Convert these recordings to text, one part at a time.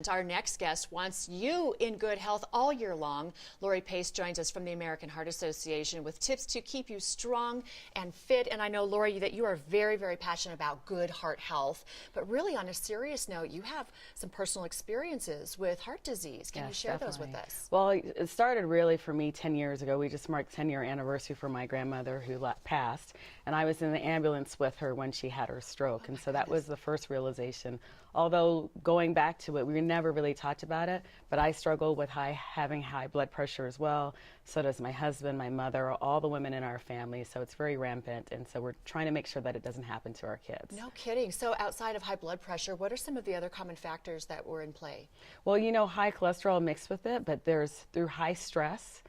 Our next guest wants you in good health all year long. Lori Pace joins us from the American Heart Association with tips to keep you strong and fit. And I know, Lori, that you are very, very passionate about good heart health. But really, on a serious note, you have some personal experiences with heart disease. Can you share those with us? Well, it started really for me 10 years ago. We just marked 10-year anniversary for my grandmother who passed. And I was in the ambulance with her when she had her stroke. And so that was the first realization. Although going back to it, we never really talked about it, but I struggle with having high blood pressure as well. So does my husband, my mother, all the women in our family. So it's very rampant, and so we're trying to make sure that it doesn't happen to our kids. No kidding. So outside of high blood pressure, what are some of the other common factors that were in play? Well, you know, high cholesterol mixed with it, but through high stress.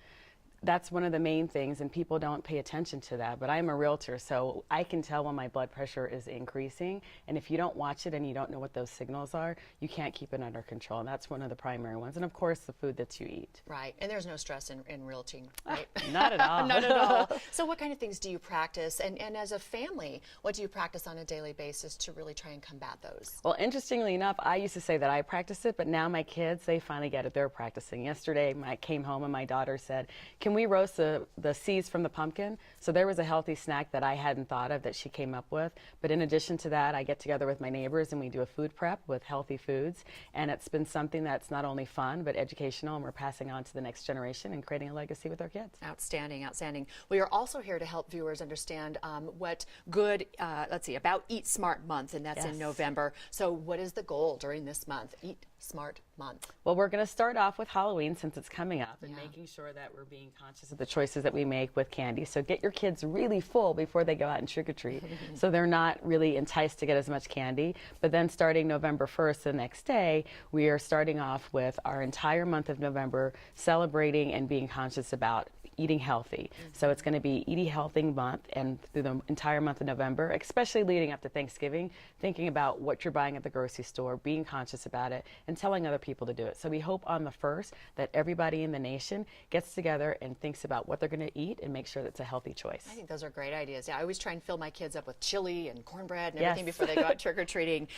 That's one of the main things, and people don't pay attention to that. But I'm a realtor, so I can tell when my blood pressure is increasing. And if you don't watch it and you don't know what those signals are, you can't keep it under control. And that's one of the primary ones. And of course, the food that you eat. Right. And there's no stress in realting, right? Not at all. Not at all. So what kind of things do you practice? And as a family, what do you practice on a daily basis to really try and combat those? Well, interestingly enough, I used to say that I practice it, but now my kids, they finally get it. They're practicing. Yesterday, I came home and my daughter said, can we roast the seeds from the pumpkin? So there was a healthy snack that I hadn't thought of that she came up with. But in addition to that, I get together with my neighbors and we do a food prep with healthy foods. And it's been something that's not only fun, but educational, and we're passing on to the next generation and creating a legacy with our kids. Outstanding, outstanding. We are also here to help viewers understand what good, let's see, about Eat Smart Month, and that's in November. So what is the goal during this month? Eat Smart Month. Well, we're going to start off with Halloween since it's coming up, and making sure that we're being conscious of the choices that we make with candy. So get your kids really full before they go out and trick-or-treat so they're not really enticed to get as much candy. But then starting November 1st, the next day, we are starting off with our entire month of November celebrating and being conscious about eating healthy. So it's going to be Eating Healthy Month, and through the entire month of November, especially leading up to Thanksgiving, thinking about what you're buying at the grocery store, being conscious about it, and telling other people to do it. So we hope on the 1st that everybody in the nation gets together and thinks about what they're going to eat and make sure that's a healthy choice. I think those are great ideas. Yeah, I always try and fill my kids up with chili and cornbread and everything before they go out trick-or-treating.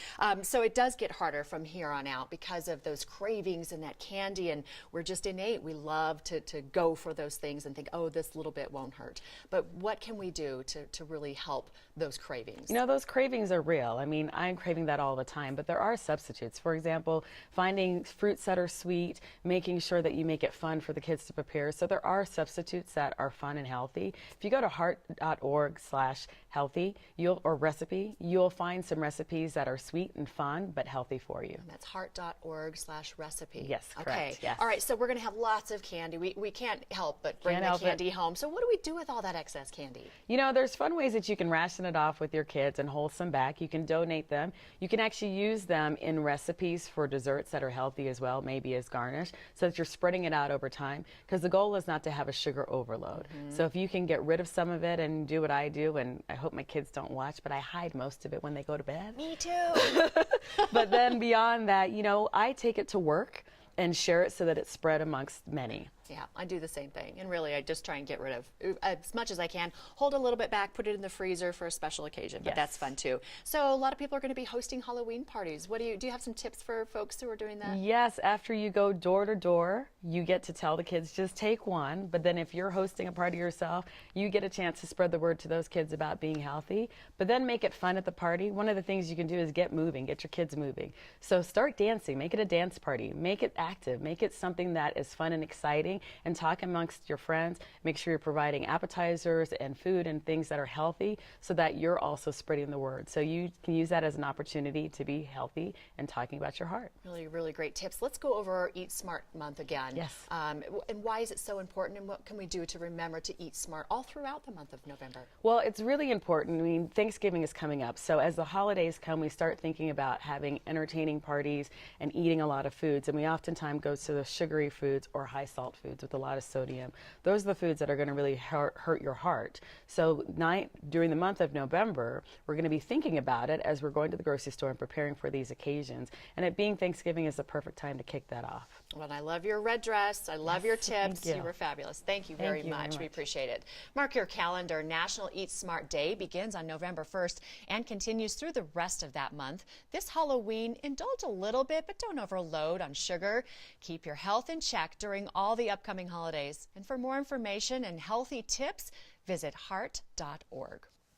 So it does get harder from here on out because of those cravings and that candy, and we're just innate. We love to go for those things and think, oh, this little bit won't hurt. But what can we do to really help those cravings? You know, those cravings are real. I mean, I'm craving that all the time, but there are substitutes. For example, finding fruits that are sweet, making sure that you make it fun for the kids to prepare. So there are substitutes that are fun and healthy. If you go to heart.org/healthy, or recipe, you'll find some recipes that are sweet and fun, but healthy for you. And that's heart.org/recipe. Yes, correct. Okay. Yes. All right, so we're going to have lots of candy. We can't help but bring the candy home. So what do we do with all that excess candy? You know, there's fun ways that you can ration it off with your kids and hold some back. You can donate them. You can actually use them in recipes for desserts that are healthy as well, maybe as garnish, so that you're spreading it out over time, because the goal is not to have a sugar overload. So if you can get rid of some of it and do what I do, and I hope my kids don't watch, but I hide most of it when they go to bed. Me too. But then beyond that, you know, I take it to work and share it so that it's spread amongst many. Yeah, I do the same thing. And really, I just try and get rid of as much as I can. Hold a little bit back, put it in the freezer for a special occasion. But that's fun too. So a lot of people are going to be hosting Halloween parties. What do you have some tips for folks who are doing that? Yes, after you go door to door, you get to tell the kids just take one. But then if you're hosting a party yourself, you get a chance to spread the word to those kids about being healthy. But then make it fun at the party. One of the things you can do is get moving, get your kids moving. So start dancing, make it a dance party, make it active, make it something that is fun and exciting, and talk amongst your friends. Make sure you're providing appetizers and food and things that are healthy so that you're also spreading the word. So you can use that as an opportunity to be healthy and talking about your heart. Really, really great tips. Let's go over our Eat Smart Month again. Yes. And why is it so important, and what can we do to remember to eat smart all throughout the month of November? Well, it's really important. I mean, Thanksgiving is coming up. So as the holidays come, we start thinking about having entertaining parties and eating a lot of foods. And we oftentimes go to the sugary foods or high salt foods. foods with a lot of sodium. Those are the foods that are going to really hurt your heart. So during the month of November, we're going to be thinking about it as we're going to the grocery store and preparing for these occasions. And it being Thanksgiving is the perfect time to kick that off. Well, I love your red dress. I love your tips. Thank you. You were fabulous. Thank you very much. We appreciate it. Mark your calendar. National Eat Smart Day begins on November 1st and continues through the rest of that month. This Halloween, indulge a little bit, but don't overload on sugar. Keep your health in check during all the upcoming holidays. And for more information and healthy tips, visit heart.org.